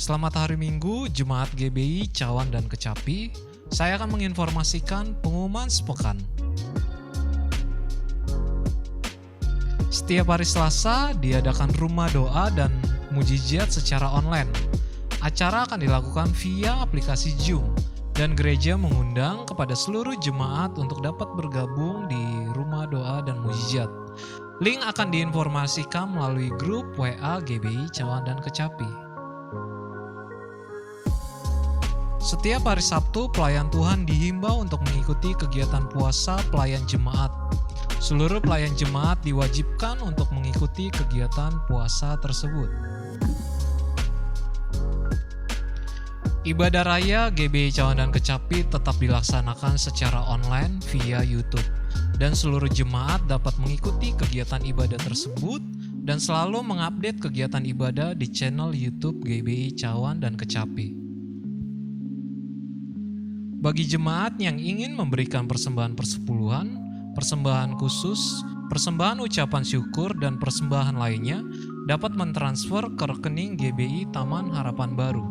Selamat hari Minggu, Jemaat GBI Cawan dan Kecapi. Saya akan menginformasikan pengumuman sepekan. Setiap hari Selasa diadakan rumah doa dan mujizat secara online. Acara akan dilakukan via aplikasi Zoom dan gereja mengundang kepada seluruh jemaat untuk dapat bergabung di rumah doa dan mujizat. Link akan diinformasikan melalui grup WA GBI Cawan dan Kecapi. Setiap hari Sabtu, pelayan Tuhan dihimbau untuk mengikuti kegiatan puasa pelayan jemaat. Seluruh pelayan jemaat diwajibkan untuk mengikuti kegiatan puasa tersebut. Ibadah raya GBI Cawan dan Kecapi tetap dilaksanakan secara online via YouTube, dan seluruh jemaat dapat mengikuti kegiatan ibadah tersebut dan selalu mengupdate kegiatan ibadah di channel YouTube GBI Cawan dan Kecapi. Bagi jemaat yang ingin memberikan persembahan persepuluhan, persembahan khusus, persembahan ucapan syukur, dan persembahan lainnya dapat mentransfer ke rekening GBI Taman Harapan Baru.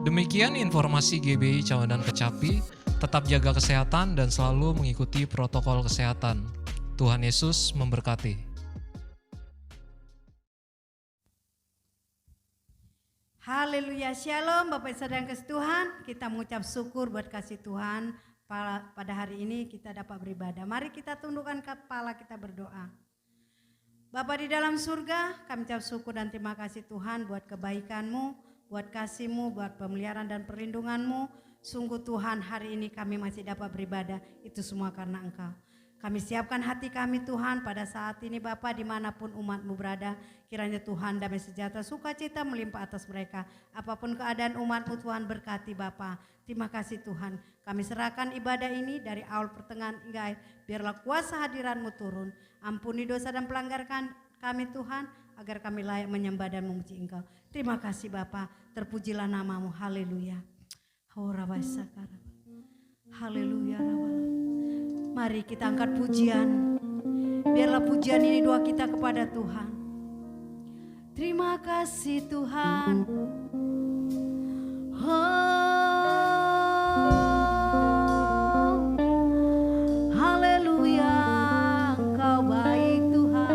Demikian informasi GBI Cawan dan Kecapi. Tetap jaga kesehatan dan selalu mengikuti protokol kesehatan. Tuhan Yesus memberkati. Haleluya, shalom Bapak Ibu Saudara yang kasih Tuhan. Kita mengucap syukur buat kasih Tuhan pada hari ini kita dapat beribadah. Mari kita tundukkan kepala, kita berdoa. Bapa di dalam surga, kami ucap syukur dan terima kasih Tuhan buat kebaikan-Mu, buat kasih-Mu, buat pemeliharaan dan perlindungan-Mu. Sungguh Tuhan, hari ini kami masih dapat beribadah, itu semua karena Engkau. Kami siapkan hati kami Tuhan pada saat ini Bapa, dimanapun umat-Mu berada. Kiranya Tuhan damai sejahtera sukacita melimpah atas mereka. Apapun keadaan umat-Mu Tuhan berkati Bapa. Terima kasih Tuhan. Kami serahkan ibadah ini dari awal pertengahan hingga akhir. Biarlah kuasa hadiran-Mu turun. Ampuni dosa dan pelanggaran kami Tuhan. Agar kami layak menyembah dan memuji Engkau. Terima kasih Bapa. Terpujilah nama-Mu. Haleluya. Haleluya. Mari kita angkat pujian. Biarlah pujian ini doa kita kepada Tuhan. Terima kasih Tuhan. Haleluya, Engkau baik Tuhan.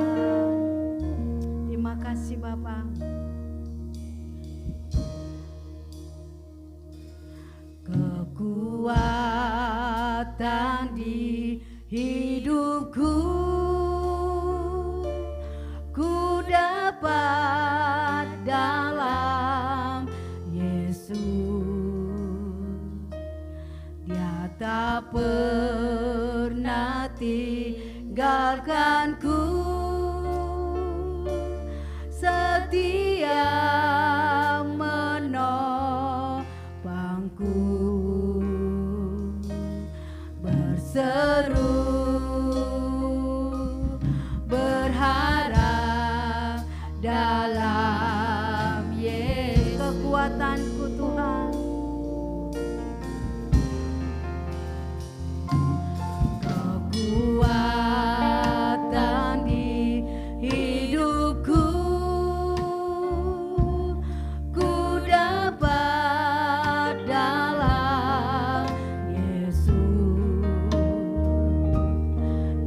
Terima kasih Bapa. Kekuatan di hidupku, ku dapat dalam Yesus. Dia tak pernah tinggalkanku, setia menopangku. Berseru berharap dalam Yesus. Kekuatanku Tuhan, kekuatan di hidupku, ku dapat dalam Yesus.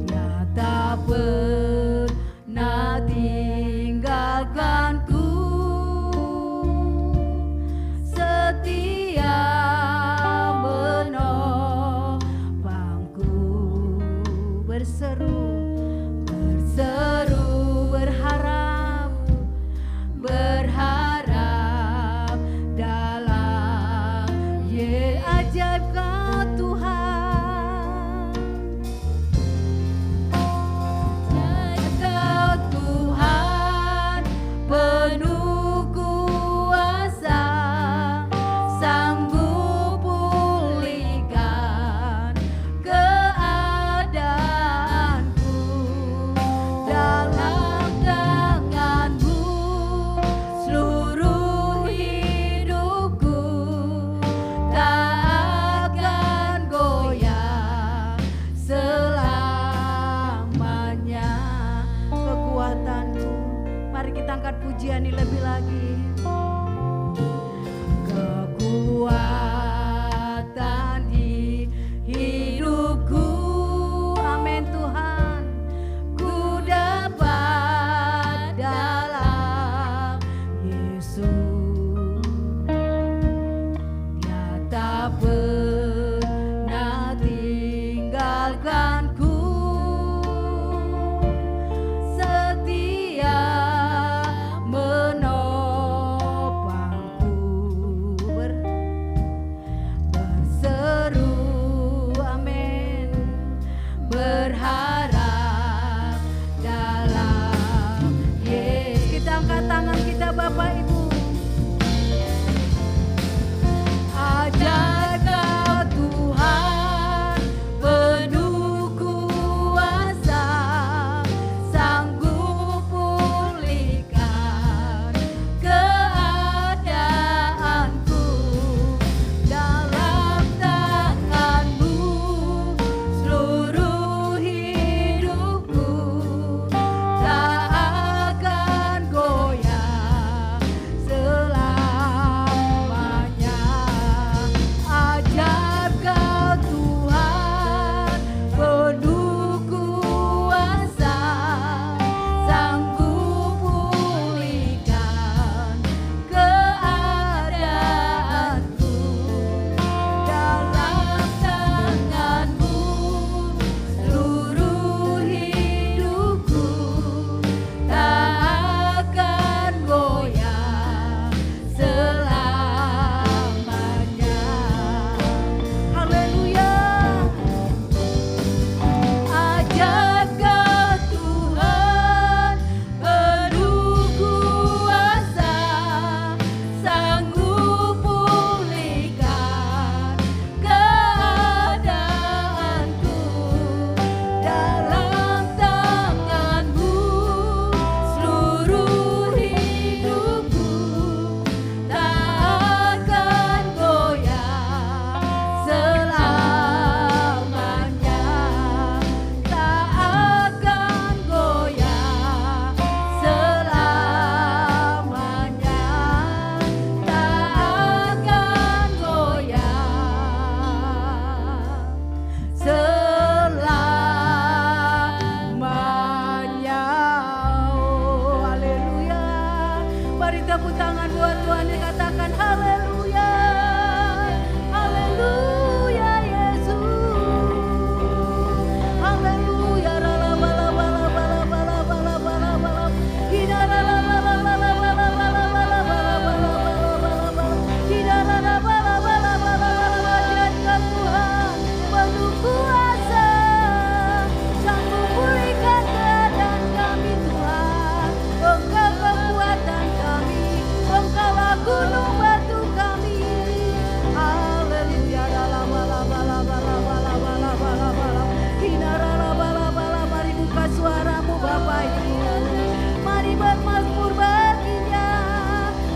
Dia tak pernah tinggalkanku, setia menopangku. Berseru berharap dalam ajaib Kau Tuhan. Kau Tuhan penuh kuasa, sanggup pulihkan keadaanku. Dalam tangan-Mu seluruh hidupku, tak akan goyah selamanya. Kekuatanmu, mari kita angkat pujian ini lebih lagi. ajalkanku setia menopangku berseru amin berharap dalam Yesus. Kita angkat tangan kita Bapak Ibu. Ajar Kau Tuhan penuh kuasa, sanggup pulihkan keadaanku. Dalam tangan-Mu seluruh hidupku tak akan goyah selamanya. Ajar Kau Tuhan penuh kuasa, sanggup pulihkan keadaanku. Dalam tangan-Mu seluruh hidupku tak akan goyah selamanya. Haleluya. Ajar Kau Tuhan penuh kuasa, sanggup pulihkan keadaanku. Dalam tangan-Mu seluruh hidupku tak akan goyah selamanya. Tak akan goyah selamanya. Tak akan goyah selamanya. Oh, haleluya. Mari tepuk tangan buat Tuhan yang katakan haleluya. Haleluya Yesus. Haleluya. Penuh kuasa, sanggup pulihkan keadaan kami Tuhan. Engkau kekuatan kami, Engkaulah gunung batu kami. Haleluya. Mari buka suaramu Bapak Ibu. Mari bermazmur baginya.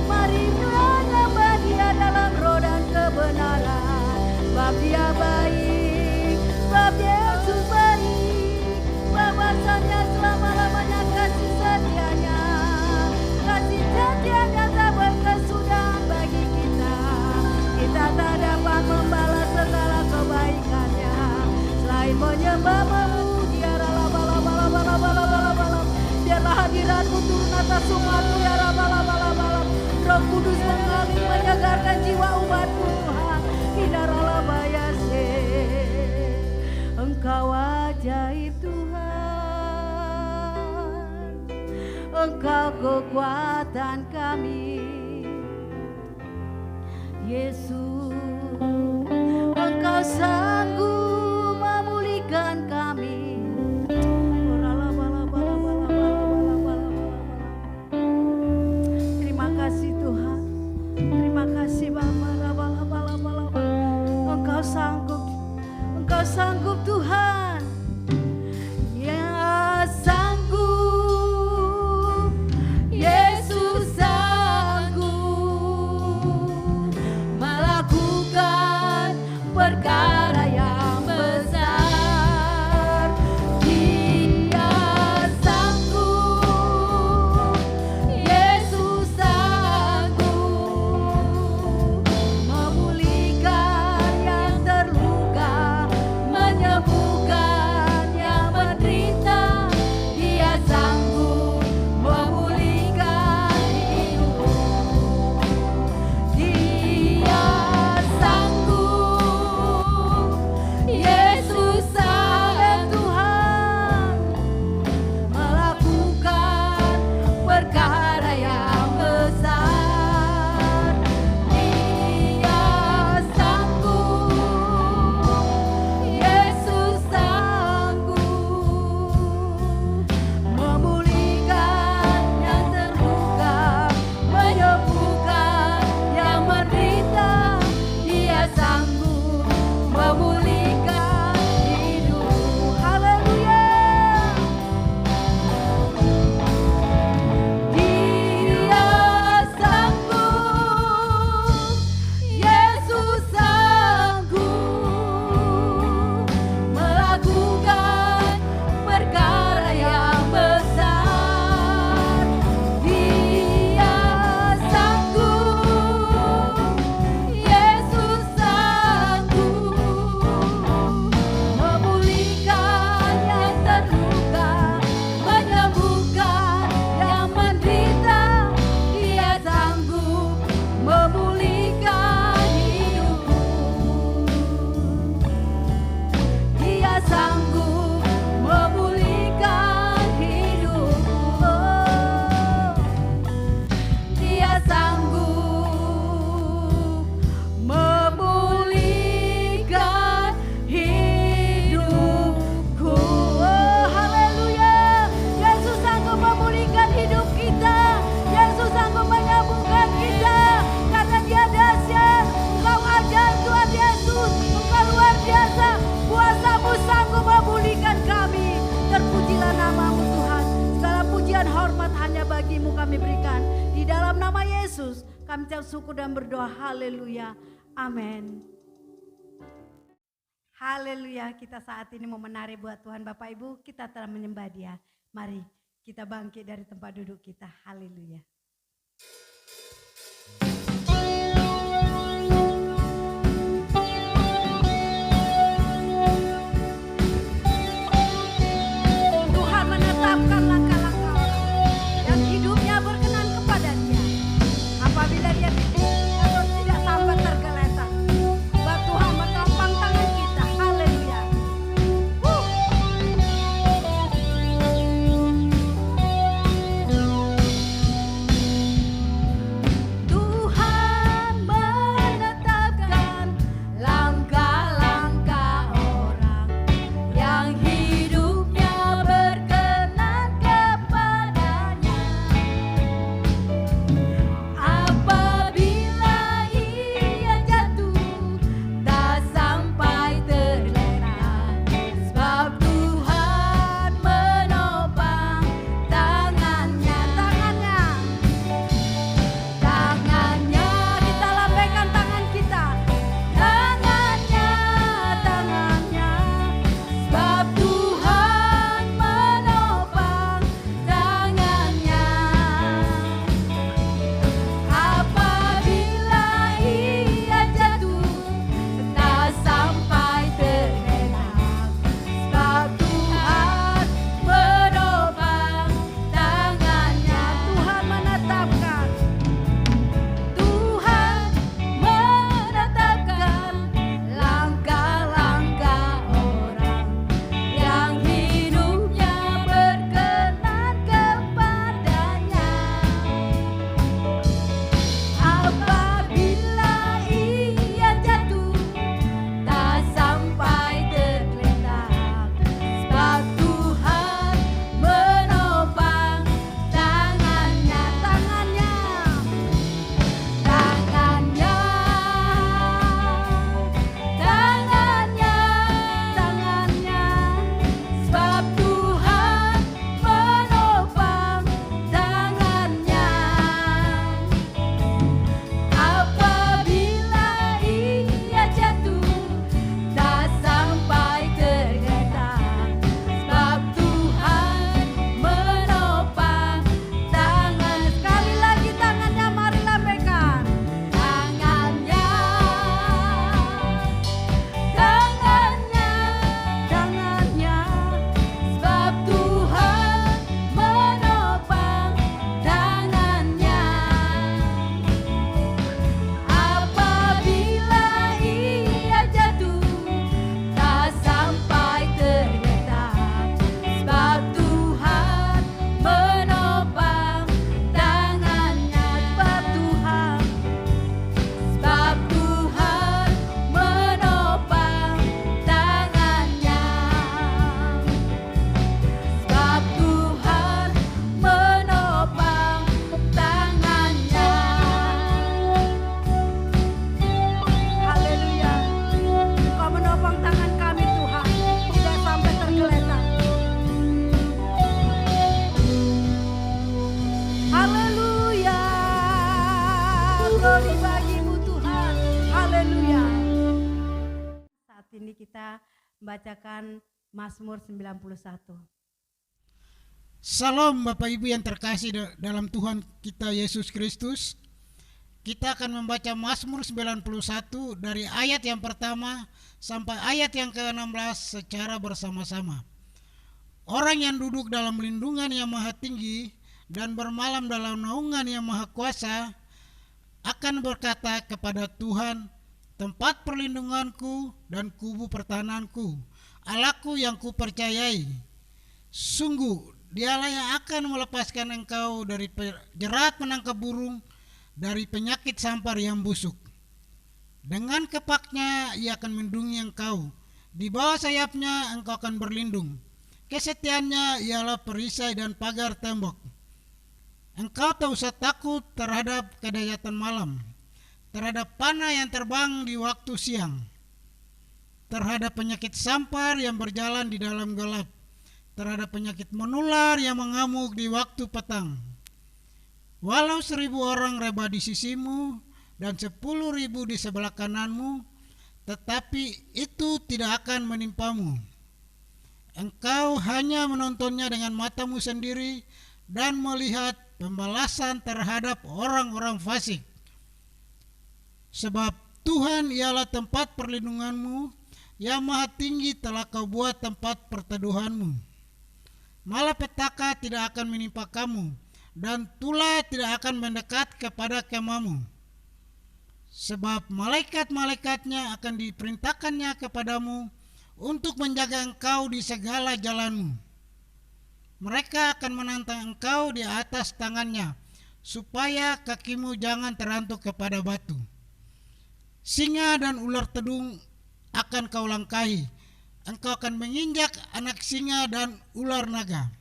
Mari menyembah Dia dalam roh dan kebenaran. Sebab Dia baik, sebab Yesus baik. Bahwasannya selama-lamanya kasih setianya. Kasih setianya tak berkesudahan bagi kita. Kita tak dapat membalas segala kebaikannya selain menyembah memuji. Biarlah hadirat-Mu turun atas umat-Mu ya Rabbalabalabala. Roh Kudus mengalir menyegarkan jiwa umat-Mu Tuhan. Hidaralabayase. Engkau ajaib Tuhan, Engkau kekuatan kami Yesus. Engkau sanggup memulihkan kami. Terima kasih Tuhan. Terima kasih Bapa. Engkau sanggup. Engkau sanggup Tuhan. Ya sanggup. Yesus sanggup melakukan perkara Yesus kami ucap syukur dan berdoa. Haleluya. Amin. Haleluya. Kita saat ini mau menari buat Tuhan. Bapak Ibu, kita telah menyembah Dia. Mari kita bangkit dari tempat duduk kita. Haleluya. Tuhan menetapkan langkah-langkah orang yang hidupnya berkenan kepada Dia. Apabila dia tidak sampai tergeletak, sebab Tuhan menopang tangan kita. Haleluya. Tuhan menetapkan langkah-langkah orang yang hidupnya berkenan kepadanya. Apabila ia jatuh, tak sampai terlena, sebab Tuhan menopang tangannya. Tangannya, kita lambaikan tangan kita. Tangannya, sebab Tuhan menopang tangannya. Apabila ia jatuh, tak sampai terlena, sebab Tuhan menopang tangannya. Tuhan menetapkan langkah-langkah orang yang hidupnya berkenan kepadanya. Apabila ia jatuh, tak sampai tergeletak, sebab Tuhan menopang tangannya. Tangannya, sebab Tuhan menopang tangannya. Apabila ia jatuh, tak sampai tergeletak, sebab Tuhan menopang tangan. Sekali lagi tangannya, mari lambaikan. Tangannya, sebab Tuhan menopang tangannya. Apabila ia jatuh, tak sampai tergeletak, sebab Tuhan menopang tangannya. Sebab Tuhan menopang tangannya. Sebab Tuhan menopang tangannya. Haleluya. Engkau menopang tangan kami Tuhan, tidak sampai tergeletak. Haleluya. Glory bagimu Tuhan. Haleluya. Saat ini kita membacakan Mazmur 91. Salam Bapak Ibu yang terkasih dalam Tuhan kita Yesus Kristus. Kita akan membaca Mazmur 91 dari ayat yang pertama sampai ayat yang ke-16 secara bersama-sama. Orang yang duduk dalam lindungan yang maha tinggi dan bermalam dalam naungan yang maha kuasa akan berkata kepada Tuhan, tempat perlindunganku dan kubu pertahananku, Allahku yang kupercayai. Sungguh Dialah yang akan melepaskan engkau dari jerat menangkap burung, dari penyakit sampar yang busuk. Dengan kepaknya ia akan melindungi engkau, di bawah sayapnya engkau akan berlindung. Kesetiaannya ialah perisai dan pagar tembok. Engkau tak usah takut terhadap kedahsyatan malam, terhadap panah yang terbang di waktu siang, terhadap penyakit sampar yang berjalan di dalam gelap, terhadap penyakit menular yang mengamuk di waktu petang. Walau 1.000 orang rebah di sisimu dan 10.000 di sebelah kananmu, tetapi itu tidak akan menimpamu. Engkau hanya menontonnya dengan matamu sendiri dan melihat pembalasan terhadap orang-orang fasik. Sebab Tuhan ialah tempat perlindunganmu, yang maha tinggi telah kau buat tempat perteduhanmu. Malapetaka tidak akan menimpa kamu, dan tulah tidak akan mendekat kepada kemahmu. Sebab malaikat-malaikatnya akan diperintahkannya kepadamu untuk menjaga engkau di segala jalanmu. Mereka akan menantang engkau di atas tangannya, supaya kakimu jangan terantuk kepada batu. Singa dan ular tedung akan kau langkahi. Engkau akan menginjak anak singa dan ular naga.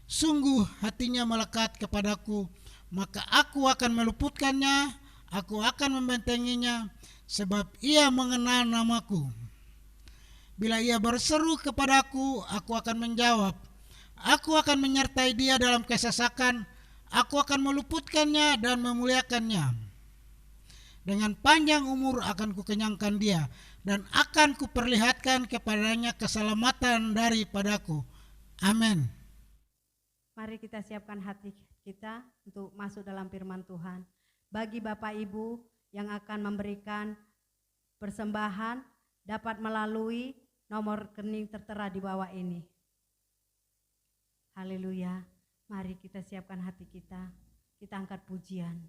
Sungguh hatinya melekat kepadaku, maka aku akan meluputkannya, aku akan membentenginya, sebab ia mengenal namaku. Bila ia berseru kepadaku, aku akan menjawab. Aku akan menyertai dia dalam kesesakan, aku akan meluputkannya dan memuliakannya. Dengan panjang umur akan kukenyangkan dia, dan akan kuperlihatkan kepadanya keselamatan daripadaku. Amin. Mari kita siapkan hati kita untuk masuk dalam firman Tuhan. Bagi Bapak Ibu yang akan memberikan persembahan, dapat melalui nomor rekening tertera di bawah ini. Haleluya. Mari kita siapkan hati kita. Kita angkat pujian.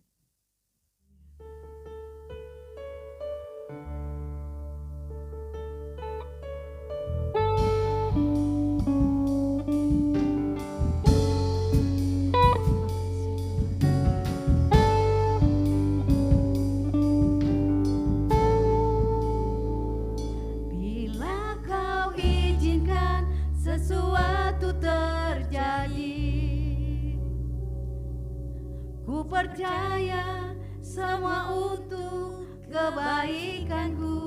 Percaya semua untuk kebaikanku.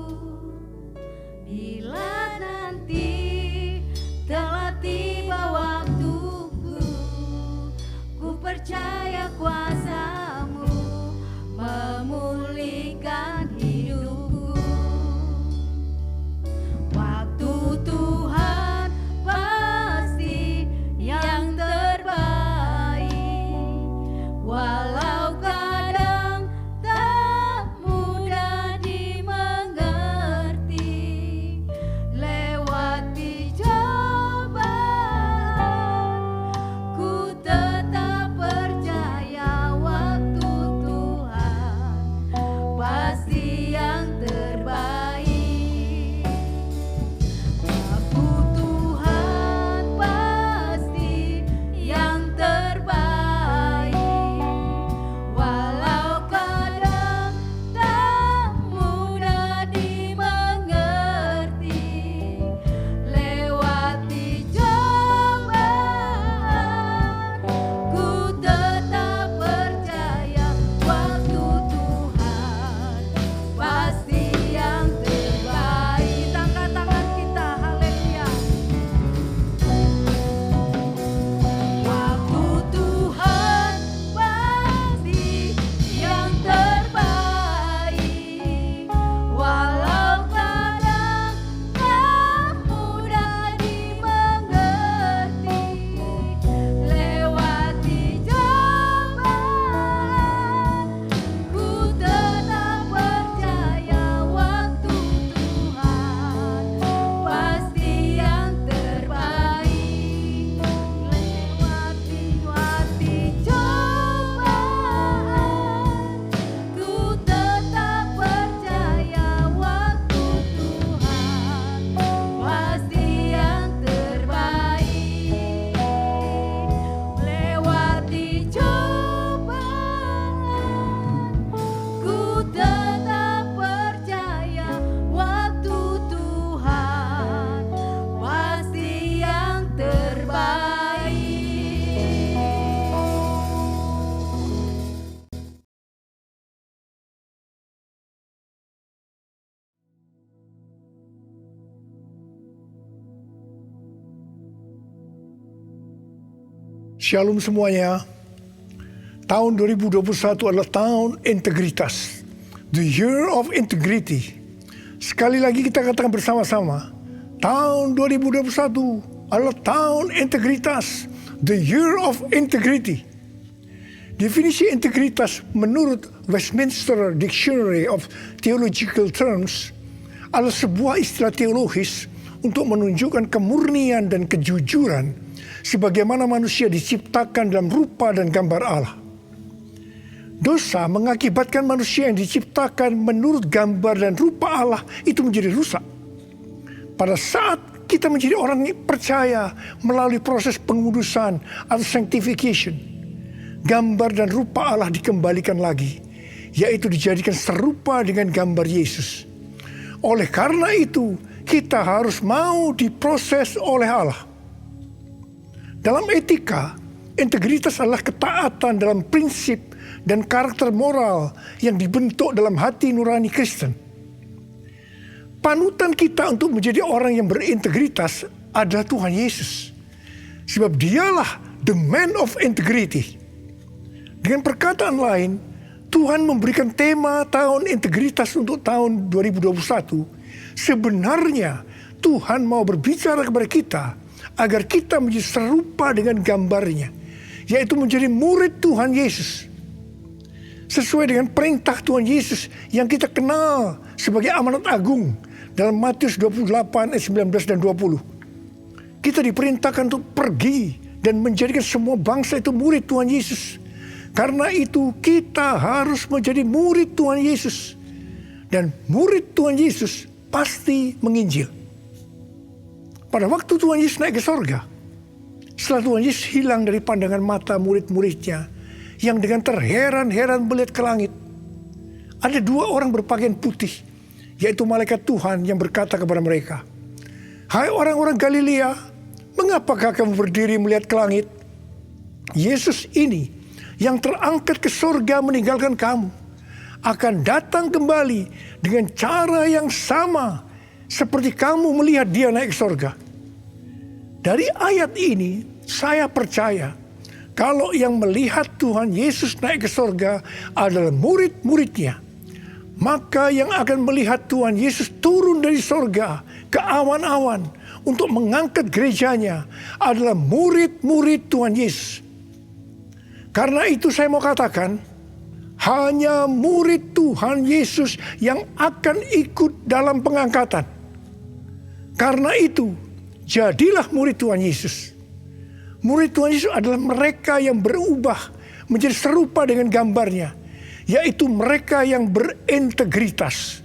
Bila nanti telah tiba waktuku, ku percaya kuasa-Mu memulihkan hidupku. Waktu Tuhan pasti yang terbaik, walau kadang tak mudah dimengerti. Lewati cobaan, ku tetap percaya waktu Tuhan pasti yang terbaik. Waktu Tuhan pasti yang terbaik, walau kadang tak mudah dimengerti. Lewati cobaan, ku tetap percaya waktu Tuhan pasti yang terbaik. Angkat tangan kita, haleluya. Waktu Tuhan pasti yang terbaik, walau kadang tak mudah dimengerti. Lewati cobaan, ku tetap percaya waktu Tuhan pasti yang terbaik. Lewati cobaan, ku tetap percaya waktu Tuhan pasti yang terbaik. Lewati cobaan, ku tetap percaya waktu Tuhan pasti yang terbaik. Shalom semuanya. Tahun 2021 adalah tahun integritas. The year of integrity. Sekali lagi kita katakan bersama-sama. Tahun 2021 adalah tahun integritas. The year of integrity. Definisi integritas menurut Westminster Dictionary of Theological Terms adalah sebuah istilah teologis untuk menunjukkan kemurnian dan kejujuran sebagaimana manusia diciptakan dalam rupa dan gambar Allah. Dosa mengakibatkan manusia yang diciptakan menurut gambar dan rupa Allah itu menjadi rusak. Pada saat kita menjadi orang yang percaya melalui proses pengudusan atau sanctification, gambar dan rupa Allah dikembalikan lagi, yaitu dijadikan serupa dengan gambar Yesus. Oleh karena itu, kita harus mau diproses oleh Allah. Dalam etika, integritas adalah ketaatan dalam prinsip dan karakter moral yang dibentuk dalam hati nurani Kristen. Panutan kita untuk menjadi orang yang berintegritas adalah Tuhan Yesus. Sebab dialah the man of integrity. Dengan perkataan lain, Tuhan memberikan tema tahun integritas untuk tahun 2021. Sebenarnya Tuhan mau berbicara kepada kita agar kita menjadi serupa dengan gambarnya, yaitu menjadi murid Tuhan Yesus. Sesuai dengan perintah Tuhan Yesus yang kita kenal sebagai amanat agung dalam Matius 28 ayat 19 dan 20. Kita diperintahkan untuk pergi dan menjadikan semua bangsa itu murid Tuhan Yesus. Karena itu kita harus menjadi murid Tuhan Yesus. Dan murid Tuhan Yesus pasti menginjil. Pada waktu Tuhan Yesus naik ke sorga, setelah Tuhan Yesus hilang dari pandangan mata murid-muridnya, yang dengan terheran-heran melihat ke langit, ada dua orang berpakaian putih, yaitu malaikat Tuhan yang berkata kepada mereka, "Hai orang-orang Galilea, mengapakah kamu berdiri melihat ke langit? Yesus ini yang terangkat ke surga meninggalkan kamu, akan datang kembali dengan cara yang sama seperti kamu melihat dia naik ke surga." Dari ayat ini saya percaya kalau yang melihat Tuhan Yesus naik ke surga adalah murid-muridnya, maka yang akan melihat Tuhan Yesus turun dari surga ke awan-awan untuk mengangkat gerejanya adalah murid-murid Tuhan Yesus. Karena itu saya mau katakan, hanya murid Tuhan Yesus yang akan ikut dalam pengangkatan. Karena itu, jadilah murid Tuhan Yesus. Murid Tuhan Yesus adalah mereka yang berubah menjadi serupa dengan gambarnya, yaitu mereka yang berintegritas.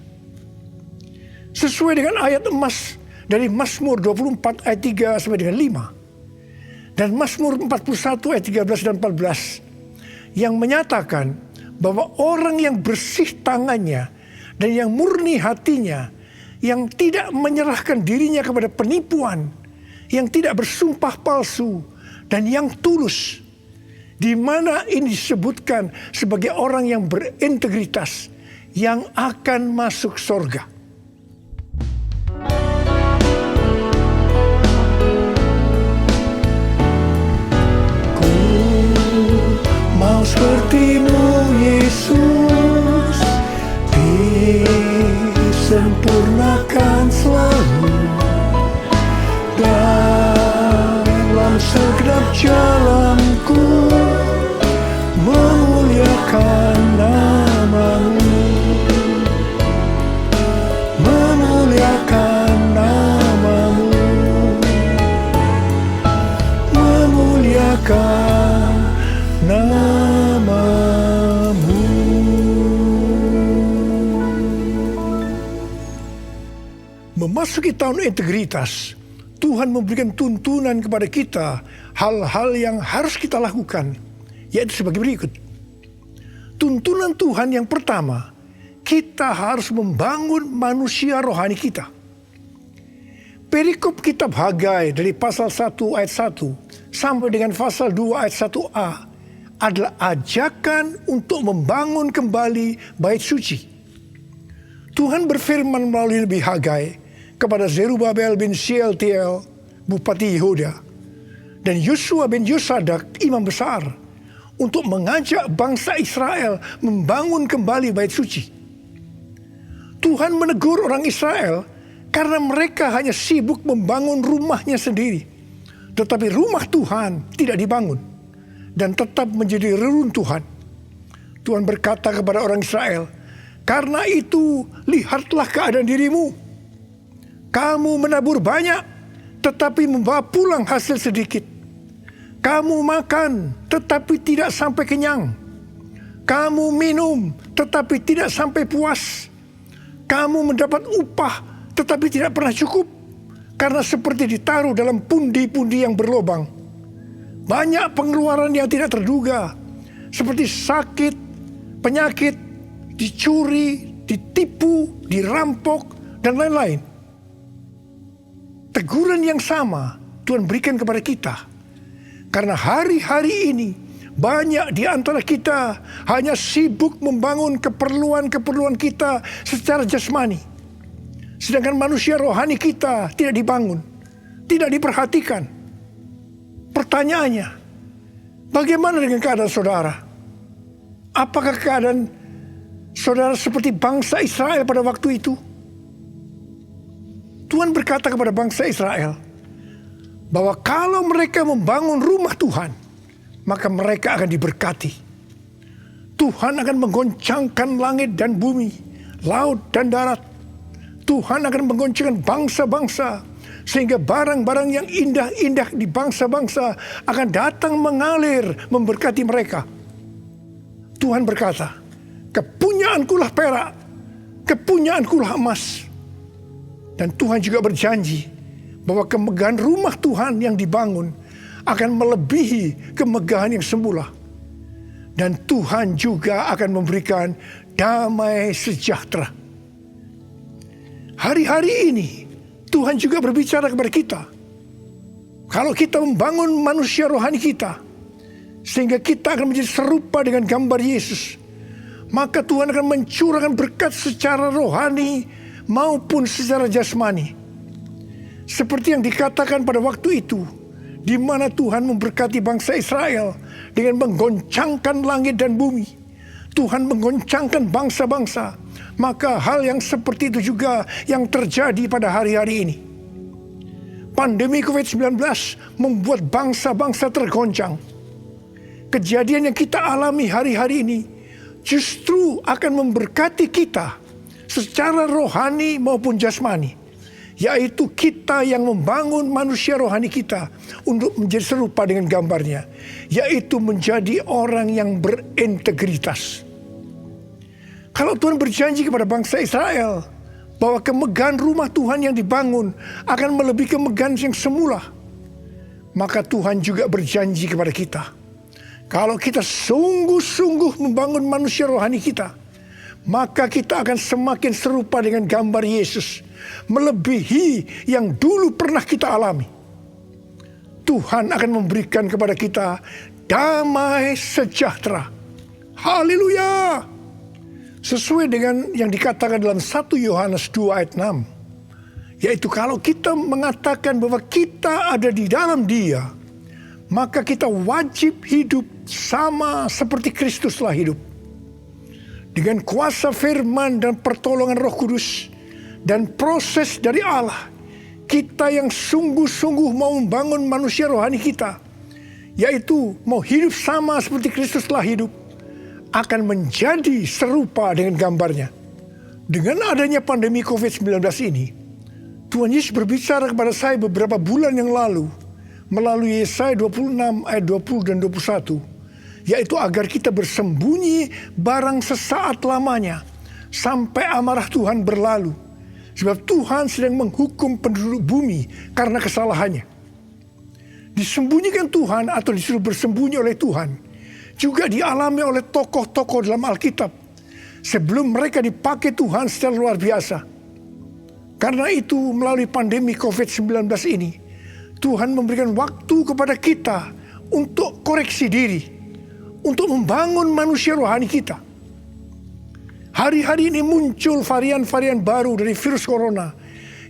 Sesuai dengan ayat emas dari Mazmur 24 ayat 3 sampai dengan 5. Dan Mazmur 41 ayat 13 dan 14 yang menyatakan bahwa orang yang bersih tangannya dan yang murni hatinya, yang tidak menyerahkan dirinya kepada penipuan, yang tidak bersumpah palsu, dan yang tulus, di mana ini disebutkan sebagai orang yang berintegritas, yang akan masuk surga. Ku mau seperti-Mu Yesus, disempurnakan selalu dalam segenap jalanku, memuliakan nama-Mu, memuliakan nama-Mu, memuliakan nama-Mu. Memasuki tahun integritas, Tuhan memberikan tuntunan kepada kita hal-hal yang harus kita lakukan, yaitu sebagai berikut. Tuntunan Tuhan yang pertama, kita harus membangun manusia rohani kita. Perikop kitab Hagai dari pasal 1 ayat 1 sampai dengan pasal 2 ayat 1a adalah ajakan untuk membangun kembali bait suci. Tuhan berfirman melalui Nabi Hagai kepada Zerubabel bin Shealtiel, Bupati Yehuda, dan Yosua bin Yosadak, Imam Besar, untuk mengajak bangsa Israel membangun kembali bait suci. Tuhan menegur orang Israel karena mereka hanya sibuk membangun rumahnya sendiri. Tetapi rumah Tuhan tidak dibangun dan tetap menjadi reruntuhan. Tuhan berkata kepada orang Israel, "Karena itu lihatlah keadaan dirimu. Kamu menabur banyak tetapi membawa pulang hasil sedikit. Kamu makan tetapi tidak sampai kenyang. Kamu minum tetapi tidak sampai puas. Kamu mendapat upah tetapi tidak pernah cukup, karena seperti ditaruh dalam pundi-pundi yang berlobang. Banyak pengeluaran yang tidak terduga, seperti sakit, penyakit, dicuri, ditipu, dirampok, dan lain-lain." Teguran yang sama Tuhan berikan kepada kita. Karena hari-hari ini banyak di antara kita hanya sibuk membangun keperluan-keperluan kita secara jasmani. Sedangkan manusia rohani kita tidak dibangun, tidak diperhatikan. Pertanyaannya, bagaimana dengan keadaan saudara? Apakah keadaan saudara seperti bangsa Israel pada waktu itu? Tuhan berkata kepada bangsa Israel bahwa kalau mereka membangun rumah Tuhan, maka mereka akan diberkati. Tuhan akan menggoncangkan langit dan bumi, laut dan darat. Tuhan akan menggoncangkan bangsa-bangsa, sehingga barang-barang yang indah-indah di bangsa-bangsa akan datang mengalir memberkati mereka. Tuhan berkata, "Kepunyaankulah perak, kepunyaankulah emas." Dan Tuhan juga berjanji bahwa kemegahan rumah Tuhan yang dibangun akan melebihi kemegahan yang semula. Dan Tuhan juga akan memberikan damai sejahtera. Hari-hari ini Tuhan juga berbicara kepada kita. Kalau kita membangun manusia rohani kita, sehingga kita akan menjadi serupa dengan gambar Yesus, maka Tuhan akan mencurahkan berkat secara rohani maupun secara jasmani. Seperti yang dikatakan pada waktu itu, di mana Tuhan memberkati bangsa Israel dengan menggoncangkan langit dan bumi. Tuhan menggoncangkan bangsa-bangsa. Maka hal yang seperti itu juga yang terjadi pada hari-hari ini. Pandemi COVID-19 membuat bangsa-bangsa tergoncang. Kejadian yang kita alami hari-hari ini justru akan memberkati kita secara rohani maupun jasmani, yaitu kita yang membangun manusia rohani kita untuk menjadi serupa dengan gambarnya, yaitu menjadi orang yang berintegritas. Kalau Tuhan berjanji kepada bangsa Israel bahwa kemegahan rumah Tuhan yang dibangun akan melebihi kemegahan yang semula, maka Tuhan juga berjanji kepada kita, kalau kita sungguh-sungguh membangun manusia rohani kita, maka kita akan semakin serupa dengan gambar Yesus, melebihi yang dulu pernah kita alami. Tuhan akan memberikan kepada kita damai sejahtera. Haleluya! Sesuai dengan yang dikatakan dalam 1 Yohanes 2 ayat 6. Yaitu kalau kita mengatakan bahwa kita ada di dalam Dia, maka kita wajib hidup sama seperti Kristuslah hidup. Dengan kuasa firman dan pertolongan Roh Kudus dan proses dari Allah, kita yang sungguh-sungguh mau membangun manusia rohani kita, yaitu mau hidup sama seperti Kristuslah hidup, akan menjadi serupa dengan gambarnya. Dengan adanya pandemi COVID-19 ini, Tuhan Yesus berbicara kepada saya beberapa bulan yang lalu melalui Yesaya 26 ayat 20 dan 21, yaitu agar kita bersembunyi barang sesaat lamanya sampai amarah Tuhan berlalu, sebab Tuhan sedang menghukum penduduk bumi karena kesalahannya. Disembunyikan Tuhan atau disuruh bersembunyi oleh Tuhan juga dialami oleh tokoh-tokoh dalam Alkitab sebelum mereka dipakai Tuhan secara luar biasa. Karena itu melalui pandemi COVID-19 ini, Tuhan memberikan waktu kepada kita untuk koreksi diri, untuk membangun manusia rohani kita. Hari-hari ini muncul varian-varian baru dari virus corona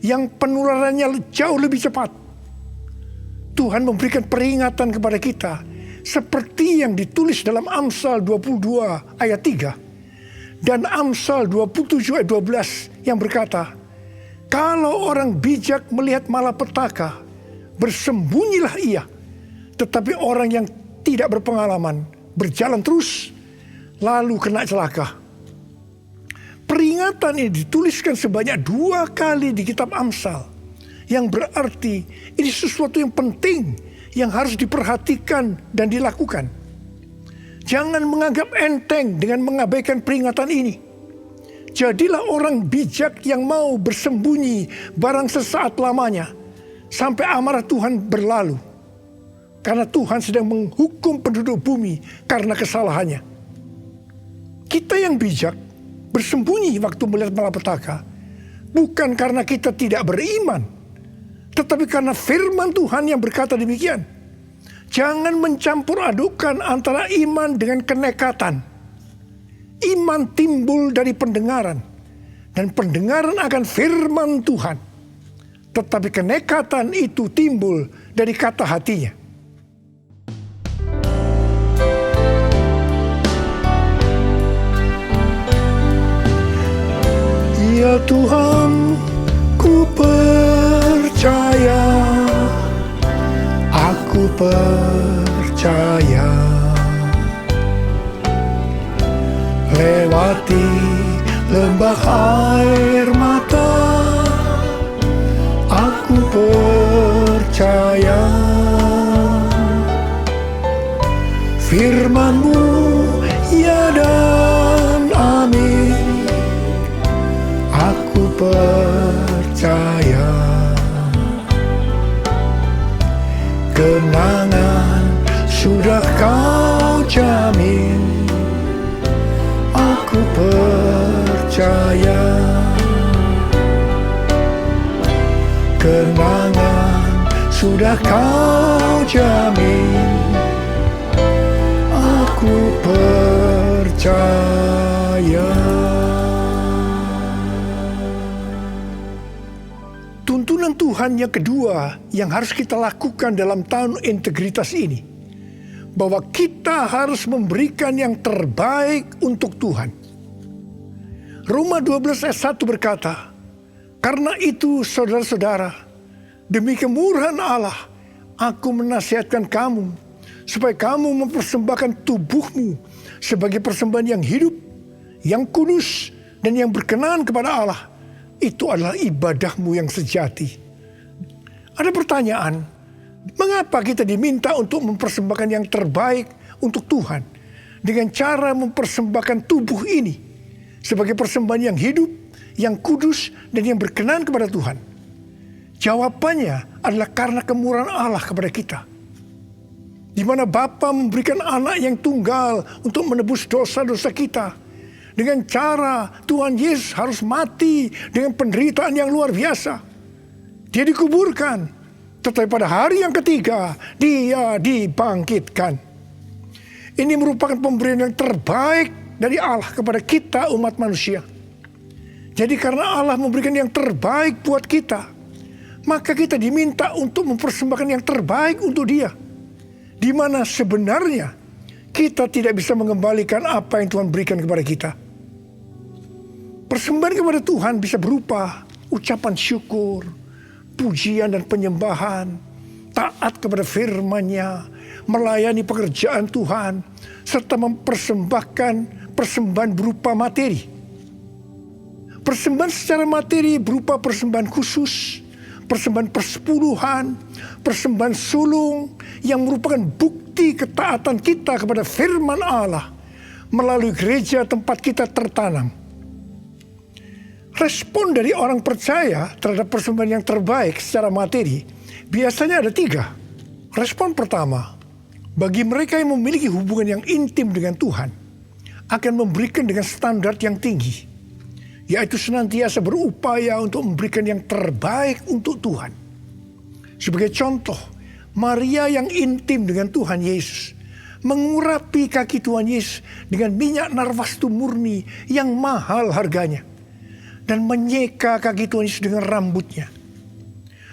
yang penularannya jauh lebih cepat. Tuhan memberikan peringatan kepada kita seperti yang ditulis dalam Amsal 22 ayat 3 dan Amsal 27 ayat 12 yang berkata, kalau orang bijak melihat malapetaka, bersembunyilah ia. Tetapi orang yang tidak berpengalaman berjalan terus, lalu kena celaka. Peringatan ini dituliskan sebanyak 2 kali di kitab Amsal, yang berarti ini sesuatu yang penting yang harus diperhatikan dan dilakukan. Jangan menganggap enteng dengan mengabaikan peringatan ini. Jadilah orang bijak yang mau bersembunyi barang sesaat lamanya sampai amarah Tuhan berlalu. Karena Tuhan sedang menghukum penduduk bumi karena kesalahannya. Kita yang bijak bersembunyi waktu melihat malapetaka bukan karena kita tidak beriman, tetapi karena firman Tuhan yang berkata demikian. Jangan mencampur adukan antara iman dengan kenekatan. Iman timbul dari pendengaran, dan pendengaran akan firman Tuhan. Tetapi kenekatan itu timbul dari kata hatinya. Ya Tuhan, ku percaya, aku percaya. Lewati lembah air mata, aku percaya. Firman-Mu ya dan amin, aku percaya. Kenangan sudah Kau jamin, aku percaya. Kenangan sudah Kau jamin, aku percaya. Tuntunan Tuhan yang kedua yang harus kita lakukan dalam tahun integritas ini, bahwa kita harus memberikan yang terbaik untuk Tuhan. Roma 12 ayat 1 berkata, karena itu saudara-saudara, demi kemurahan Allah, aku menasihatkan kamu, supaya kamu mempersembahkan tubuhmu sebagai persembahan yang hidup, yang kudus, dan yang berkenan kepada Allah. Itu adalah ibadahmu yang sejati. Ada pertanyaan, mengapa kita diminta untuk mempersembahkan yang terbaik untuk Tuhan dengan cara mempersembahkan tubuh ini sebagai persembahan yang hidup, yang kudus, dan yang berkenan kepada Tuhan? Jawabannya adalah karena kemurahan Allah kepada kita. Di mana Bapa memberikan anak yang tunggal untuk menebus dosa-dosa kita. Dengan cara Tuhan Yesus harus mati dengan penderitaan yang luar biasa. Dia dikuburkan, tetapi pada hari yang ketiga Dia dibangkitkan. Ini merupakan pemberian yang terbaik dari Allah kepada kita umat manusia. Jadi karena Allah memberikan yang terbaik buat kita, maka kita diminta untuk mempersembahkan yang terbaik untuk Dia. Di mana sebenarnya kita tidak bisa mengembalikan apa yang Tuhan berikan kepada kita. Persembahan kepada Tuhan bisa berupa ucapan syukur, pujian dan penyembahan, taat kepada firman-Nya, melayani pekerjaan Tuhan, serta mempersembahkan persembahan berupa materi. Persembahan secara materi berupa persembahan khusus, persembahan persepuluhan, persembahan sulung yang merupakan bukti ketaatan kita kepada firman Allah melalui gereja tempat kita tertanam. Respon dari orang percaya terhadap persembahan yang terbaik secara materi biasanya ada 3. Respon pertama, bagi mereka yang memiliki hubungan yang intim dengan Tuhan, akan memberikan dengan standar yang tinggi, yaitu senantiasa berupaya untuk memberikan yang terbaik untuk Tuhan. Sebagai contoh, Maria yang intim dengan Tuhan Yesus mengurapi kaki Tuhan Yesus dengan minyak narwastu murni yang mahal harganya, dan menyeka kaki Tuhan Yesus dengan rambutnya.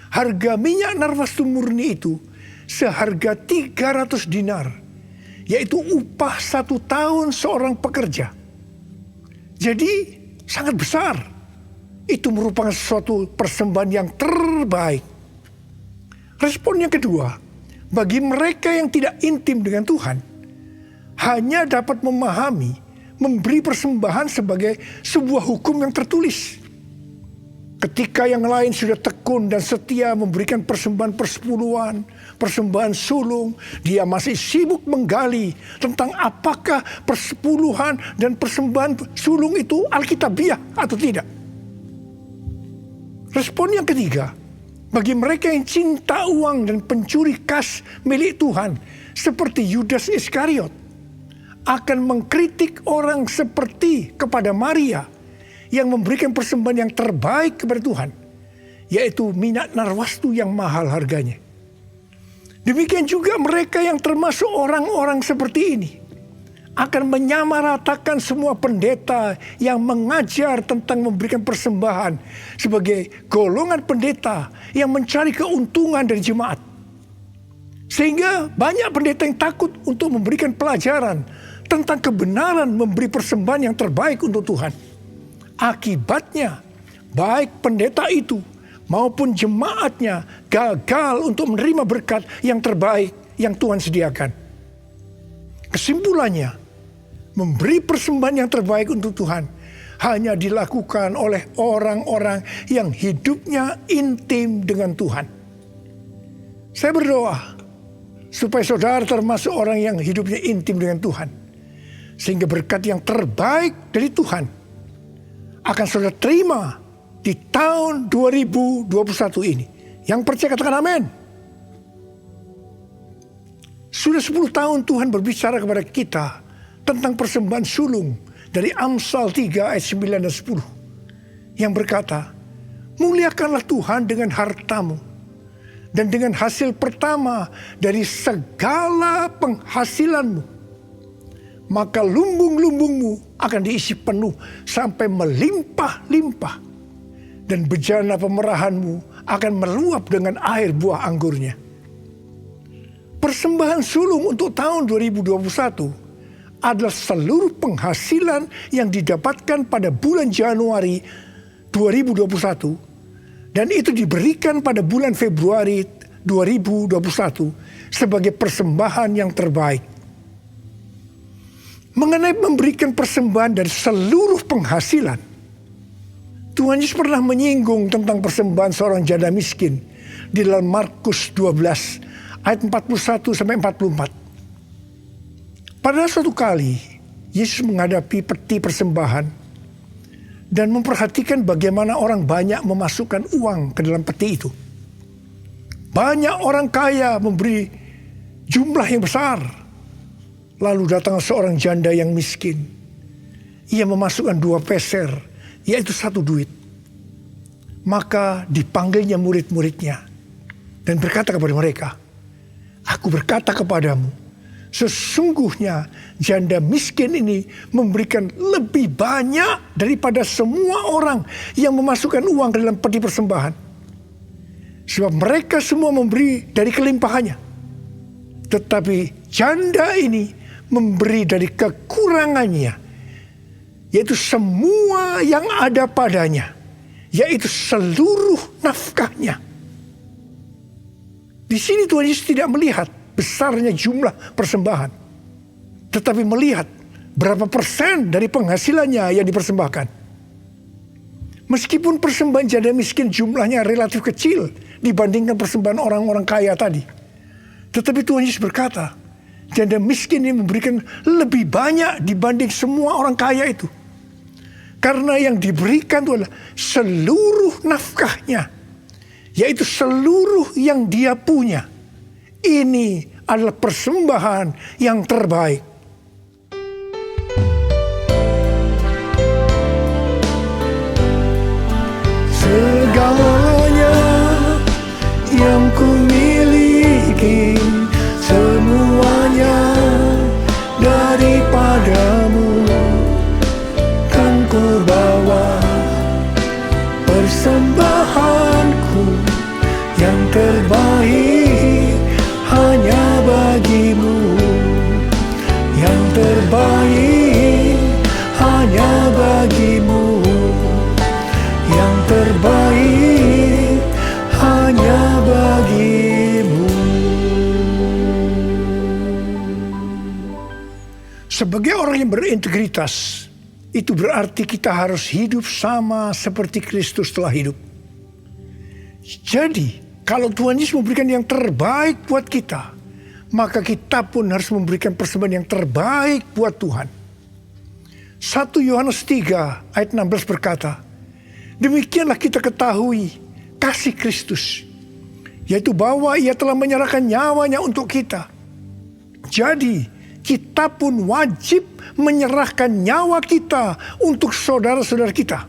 Harga minyak narwastu murni itu seharga 300 dinar, yaitu upah 1 tahun seorang pekerja. Jadi sangat besar. Itu merupakan suatu persembahan yang terbaik. Respon yang kedua, bagi mereka yang tidak intim dengan Tuhan, hanya dapat memahami, memberi persembahan sebagai sebuah hukum yang tertulis. Ketika yang lain sudah tekun dan setia memberikan persembahan persepuluhan, persembahan sulung, dia masih sibuk menggali tentang apakah persepuluhan dan persembahan sulung itu alkitabiah atau tidak. Respon yang ketiga, bagi mereka yang cinta uang dan pencuri kas milik Tuhan, seperti Yudas Iskariot, akan mengkritik orang seperti kepada Maria yang memberikan persembahan yang terbaik kepada Tuhan, yaitu minyak narwastu yang mahal harganya. Demikian juga mereka yang termasuk orang-orang seperti ini akan menyamaratakan semua pendeta yang mengajar tentang memberikan persembahan sebagai golongan pendeta yang mencari keuntungan dari jemaat. Sehingga banyak pendeta yang takut untuk memberikan pelajaran tentang kebenaran memberi persembahan yang terbaik untuk Tuhan. Akibatnya, baik pendeta itu maupun jemaatnya gagal untuk menerima berkat yang terbaik yang Tuhan sediakan. Kesimpulannya, memberi persembahan yang terbaik untuk Tuhan hanya dilakukan oleh orang-orang yang hidupnya intim dengan Tuhan. Saya berdoa supaya saudara termasuk orang yang hidupnya intim dengan Tuhan, sehingga berkat yang terbaik dari Tuhan akan saudara terima di tahun 2021 ini. Yang percaya katakan amin. Sudah 10 tahun Tuhan berbicara kepada kita tentang persembahan sulung dari Amsal 3 ayat 9 dan 10. Yang berkata, muliakanlah Tuhan dengan hartamu dan dengan hasil pertama dari segala penghasilanmu. Maka lumbung-lumbungmu akan diisi penuh sampai melimpah-limpah. Dan bejana pemerahanmu akan meluap dengan air buah anggurnya. Persembahan sulung untuk tahun 2021 adalah seluruh penghasilan yang didapatkan pada bulan Januari 2021. Dan itu diberikan pada bulan Februari 2021 sebagai persembahan yang terbaik. Mengenai memberikan persembahan dari seluruh penghasilan, Tuhan Yesus pernah menyinggung tentang persembahan seorang janda miskin di dalam Markus 12 ayat 41 sampai 44. Pada suatu kali, Yesus menghadapi peti persembahan dan memperhatikan bagaimana orang banyak memasukkan uang ke dalam peti itu. Banyak orang kaya memberi jumlah yang besar. Lalu datang seorang janda yang miskin. Ia memasukkan 2 peser, yaitu 1 duit. Maka dipanggilnya murid-muridnya dan berkata kepada mereka, aku berkata kepadamu, sesungguhnya janda miskin ini memberikan lebih banyak daripada semua orang yang memasukkan uang ke dalam peti persembahan. Sebab mereka semua memberi dari kelimpahannya. Tetapi janda ini memberi dari kekurangannya, yaitu semua yang ada padanya, yaitu seluruh nafkahnya. Di sini Tuhan Yesus tidak melihat besarnya jumlah persembahan, tetapi melihat berapa persen dari penghasilannya yang dipersembahkan. Meskipun persembahan janda miskin jumlahnya relatif kecil dibandingkan persembahan orang-orang kaya tadi, tetapi Tuhan Yesus berkata, janda miskin ini memberikan lebih banyak dibanding semua orang kaya itu. Karena yang diberikan itu adalah seluruh nafkahnya, yaitu seluruh yang dia punya. Ini adalah persembahan yang terbaik. Segalanya yang ku miliki, semuanya daripadamu, kan ku bawa persembahanku yang terbaik hanya bagimu. Sebagai orang yang berintegritas, itu berarti kita harus hidup sama seperti Kristus telah hidup. Jadi, kalau Tuhan Yesus memberikan yang terbaik buat kita, maka kita pun harus memberikan persembahan yang terbaik buat Tuhan. 1 Yohanes 3 ayat 16 berkata, demikianlah kita ketahui kasih Kristus, yaitu bahwa Ia telah menyerahkan nyawanya untuk kita. Jadi kita pun wajib menyerahkan nyawa kita untuk saudara-saudara kita.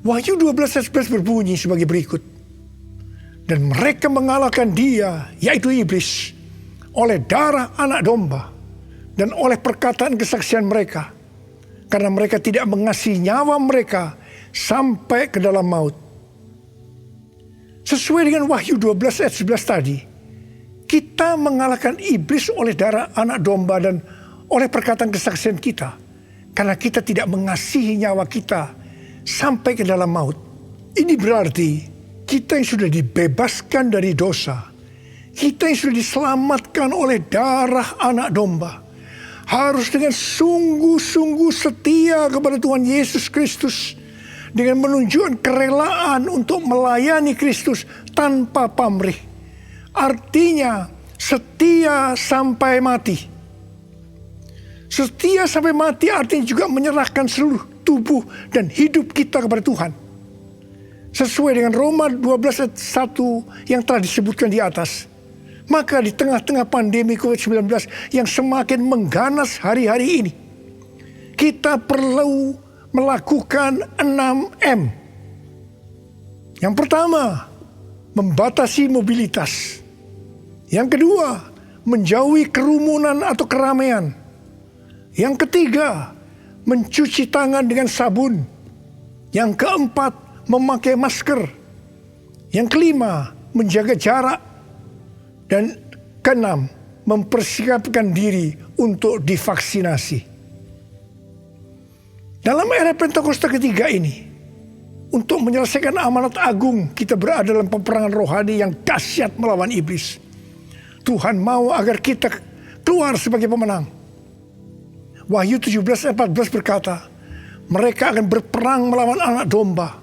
Wahyu 12 ayat 11 berbunyi sebagai berikut. Dan mereka mengalahkan dia, yaitu iblis, oleh darah anak domba dan oleh perkataan kesaksian mereka. Karena mereka tidak mengasihi nyawa mereka sampai ke dalam maut. Sesuai dengan Wahyu 12 ayat 11 tadi, kita mengalahkan iblis oleh darah anak domba dan oleh perkataan kesaksian kita. Karena kita tidak mengasihi nyawa kita sampai ke dalam maut. Ini berarti kita yang sudah dibebaskan dari dosa, kita yang sudah diselamatkan oleh darah anak domba, harus dengan sungguh-sungguh setia kepada Tuhan Yesus Kristus, dengan menunjukkan kerelaan untuk melayani Kristus tanpa pamrih. Artinya setia sampai mati. Setia sampai mati artinya juga menyerahkan seluruh tubuh dan hidup kita kepada Tuhan. Sesuai dengan Roma 12 ayat 1 yang telah disebutkan di atas. Maka di tengah-tengah pandemi COVID-19 yang semakin mengganas hari-hari ini, kita perlu melakukan 6M. Yang pertama, membatasi mobilitas. Yang kedua, menjauhi kerumunan atau keramaian. Yang ketiga, mencuci tangan dengan sabun. Yang keempat, memakai masker. Yang kelima, menjaga jarak. Dan keenam, mempersiapkan diri untuk divaksinasi. Dalam era Pentakosta ketiga ini, untuk menyelesaikan amanat agung, kita berada dalam peperangan rohani yang dahsyat melawan iblis. Tuhan mau agar kita keluar sebagai pemenang. Wahyu 17 ayat 14 berkata, mereka akan berperang melawan anak domba,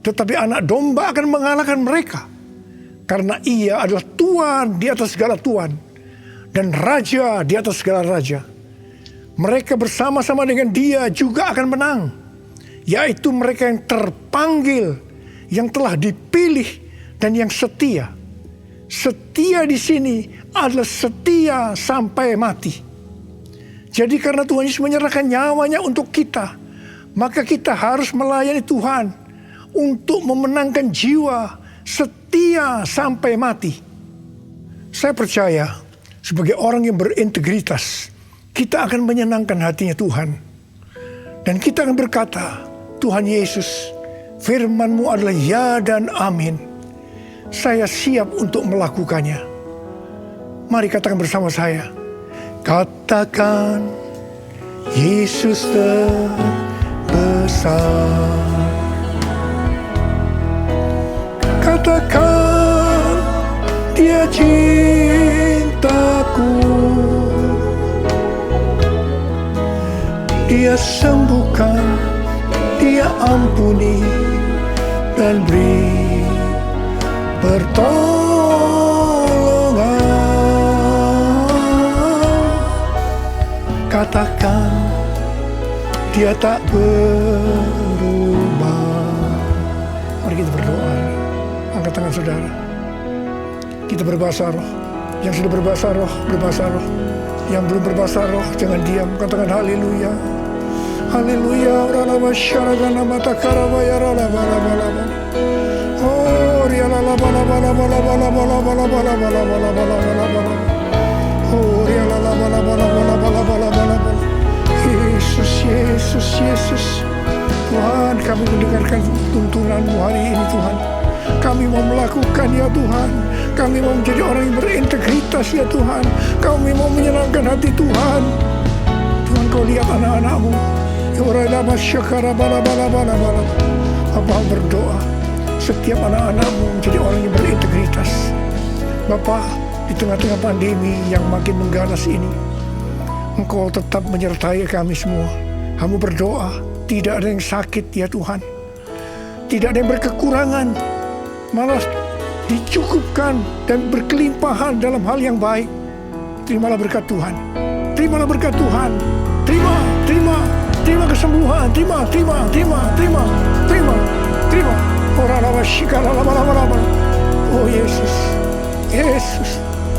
tetapi anak domba akan mengalahkan mereka. Karena ia adalah Tuhan di atas segala Tuhan dan Raja di atas segala Raja. Mereka bersama-sama dengan dia juga akan menang. Yaitu mereka yang terpanggil, yang telah dipilih dan yang setia. Setia di sini adalah setia sampai mati. Jadi karena Tuhan Yesus menyerahkan nyawanya untuk kita, maka kita harus melayani Tuhan untuk memenangkan jiwa, setia sampai mati. Saya percaya sebagai orang yang berintegritas, kita akan menyenangkan hatinya Tuhan. Dan kita akan berkata, Tuhan Yesus, firman-Mu adalah ya dan amin. Saya siap untuk melakukannya. Mari katakan bersama saya. Katakan, Yesus terbesar. Katakan, Dia cintaku. Dia sembuhkan, Dia ampuni dan beri pertolongan. Katakan, Dia tak berubah. Mari kita berdoa. Angkat tangan saudara. Kita berbahasa roh. Yang sudah berbahasa roh, berbahasa roh. Yang belum berbahasa roh, jangan diam. Katakan haleluya. Haleluya. Ralaba syaragana mata karawaya ralaba laba laba. Oh, rialala bala bala bala bala bala bala bala bala bala bala bala bala. Oh, rialala bala bala bala bala bala bala bala. Yesus, Yesus, Yesus. Tuhan, kami mendengarkan tuntunan-Mu hari ini Tuhan. Kami mau melakukan ya Tuhan. Kami mau menjadi orang yang berintegritas ya Tuhan. Kami mau menyenangkan hati Tuhan. Tuhan, Kau lihat anak-anak-Mu. Bapa berdoa setiap anak-anak-Mu menjadi orang yang berintegritas. Bapa, di tengah-tengah pandemi yang makin mengganas ini, Engkau tetap menyertai kami semua. Hamba berdoa, tidak ada yang sakit ya Tuhan. Tidak ada yang berkekurangan, malah dicukupkan dan berkelimpahan dalam hal yang baik. Terimalah berkat Tuhan. Terimalah berkat Tuhan. Terima kesembuhan. Terima. Oh Yesus.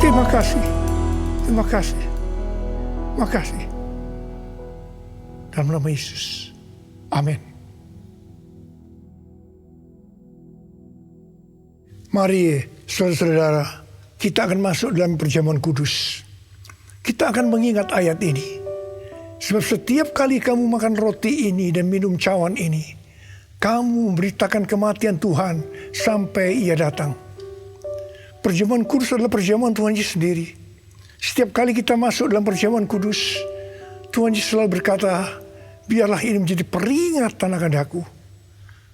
Terima kasih. Makasih. Dalam nama Yesus. Amin. Mari saudara-saudara, kita akan masuk dalam perjamuan kudus. Kita akan mengingat ayat ini. Sebab setiap kali kamu makan roti ini dan minum cawan ini, kamu memberitakan kematian Tuhan sampai Ia datang. Perjamuan kudus adalah perjamuan Tuhan Yesus sendiri. Setiap kali kita masuk dalam perjamuan kudus, Tuhan Yesus selalu berkata, biarlah ini menjadi peringatan akan aku.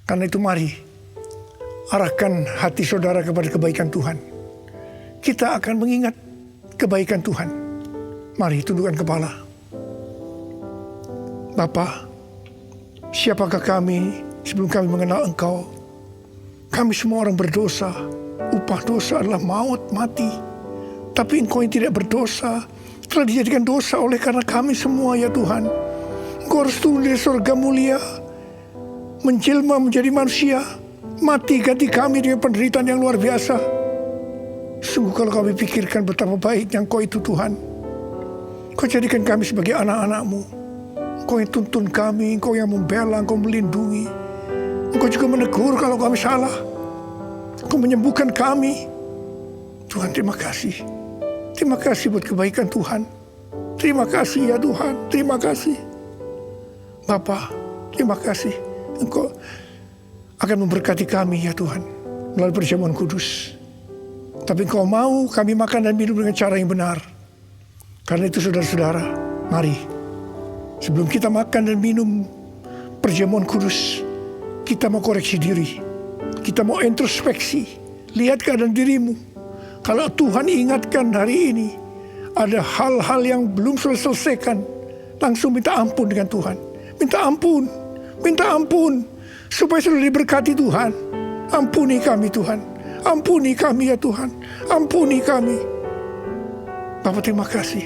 Karena itu mari, arahkan hati saudara kepada kebaikan Tuhan. Kita akan mengingat kebaikan Tuhan. Mari tundukkan kepala. Bapa, siapakah kami sebelum kami mengenal Engkau? Kami semua orang berdosa. Upah dosa adalah maut, mati. Tapi Engkau yang tidak berdosa telah dijadikan dosa oleh karena kami semua ya Tuhan. Engkau harus turun dari surga mulia, menjelma menjadi manusia, mati ganti kami dengan penderitaan yang luar biasa. Sungguh kalau kami pikirkan betapa baiknya Engkau itu Tuhan. Engkau jadikan kami sebagai anak-anak-Mu. Engkau yang tuntun kami, Engkau yang membela, Engkau melindungi. Engkau juga menegur kalau kami salah. Engkau menyembuhkan kami. Tuhan, terima kasih. Terima kasih buat kebaikan Tuhan. Terima kasih ya Tuhan. Terima kasih. Bapa, terima kasih. Engkau akan memberkati kami ya Tuhan melalui perjamuan kudus. Tapi Engkau mau kami makan dan minum dengan cara yang benar. Karena itu saudara-saudara, mari. Sebelum kita makan dan minum perjamuan kudus, kita mau koreksi diri. Kita mau introspeksi. Lihat keadaan dirimu. Kalau Tuhan ingatkan hari ini, ada hal-hal yang belum selesaikan, langsung minta ampun dengan Tuhan. Minta ampun, supaya sudah diberkati Tuhan. Ampuni kami Tuhan, ampuni kami ya Tuhan, ampuni kami. Bapa terima kasih,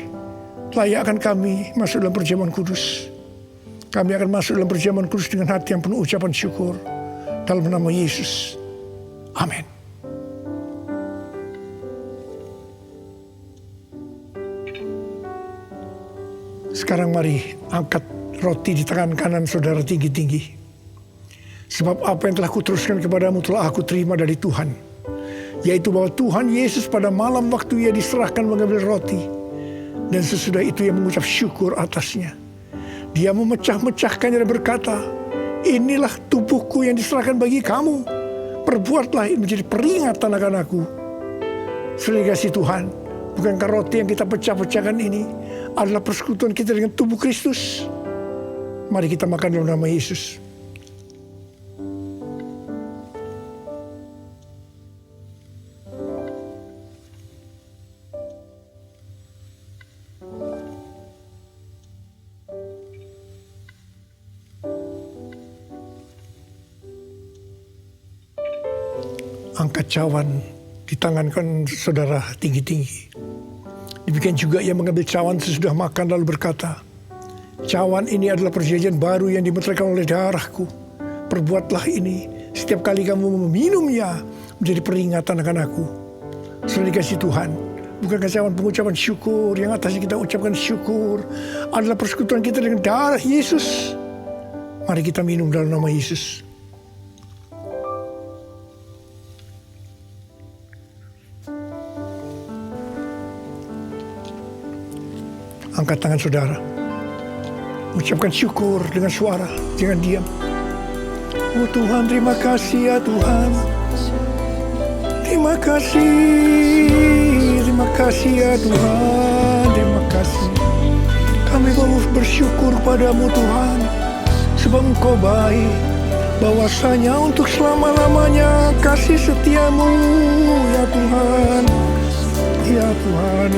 layakkan kami masuk dalam perjamuan kudus. Kami akan masuk dalam perjamuan kudus dengan hati yang penuh ucapan syukur. Dalam nama Yesus, amin. Sekarang mari angkat roti di tangan kanan saudara tinggi-tinggi. Sebab apa yang telah kuteruskan kepadamu telah aku terima dari Tuhan. Yaitu bahwa Tuhan Yesus pada malam waktu Ia diserahkan mengambil roti. Dan sesudah itu Ia mengucap syukur atasnya. Dia memecah-mecahkannya dan berkata, inilah tubuhku yang diserahkan bagi kamu. Perbuatlah ini menjadi peringatan akan aku. Sudah dikasih Tuhan. Bukankah roti yang kita pecah-pecahkan ini adalah persekutuan kita dengan tubuh Kristus? Mari kita makan dalam nama Yesus. Angkat cawan di tangan kan saudara tinggi-tinggi. Demikian juga Ia mengambil cawan sesudah makan lalu berkata, cawan ini adalah perjanjian baru yang dimeteraikan oleh darahku. Perbuatlah ini setiap kali kamu meminumnya menjadi peringatan akan aku. Sudah dikasih Tuhan. Bukankah cawan pengucapan syukur yang atasnya kita ucapkan syukur adalah persekutuan kita dengan darah Yesus. Mari kita minum dalam nama Yesus. Angkat tangan saudara. Ucapkan syukur dengan suara. Jangan diam. Oh Tuhan, terima kasih ya Tuhan. Terima kasih. Terima kasih ya Tuhan. Terima kasih. Kami mau bersyukur padamu Tuhan. Sebab Engkau baik. Bahwasanya untuk selama-lamanya kasih setiamu ya Tuhan. Ya Tuhan.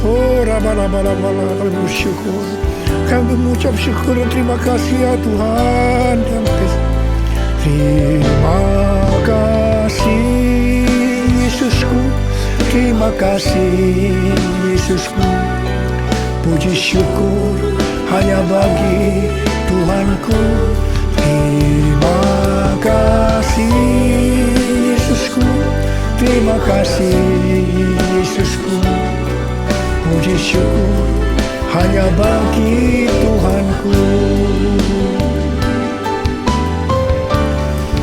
Oh, rabala-bala-bala, kami bersyukur. Kami mengucap syukur dan terima kasih ya Tuhan. Terima kasih Yesusku, terima kasih Yesusku. Puji syukur hanya bagi Tuhanku. Terima kasih Yesusku, terima kasih Yesusku. Puji syukur hanya bagi Tuhanku.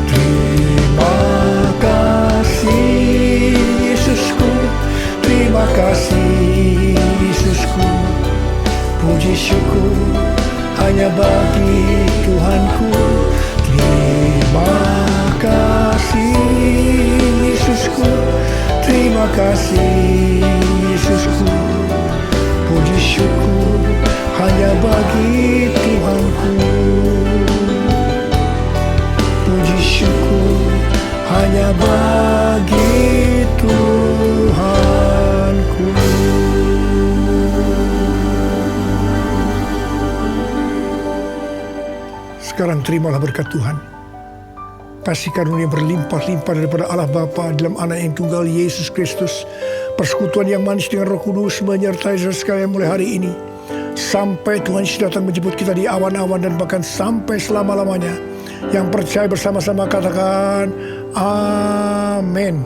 Terima kasih Yesusku, terima kasih Yesusku. Puji syukur hanya bagi Tuhanku. Terima kasih Yesusku, terima kasih Yesusku. Puji syukur hanya bagi Tuhanku. Puji syukur hanya bagi Tuhanku. Sekarang terimalah berkat Tuhan. Kasih karunia berlimpah-limpah daripada Allah Bapa dalam Anak yang tunggal Yesus Kristus. Persekutuan yang manis dengan Roh Kudus menyertai saudara sekalian mulai hari ini. Sampai Tuhan Yesus datang menjemput kita di awan-awan dan bahkan sampai selama-lamanya. Yang percaya bersama-sama katakan amin.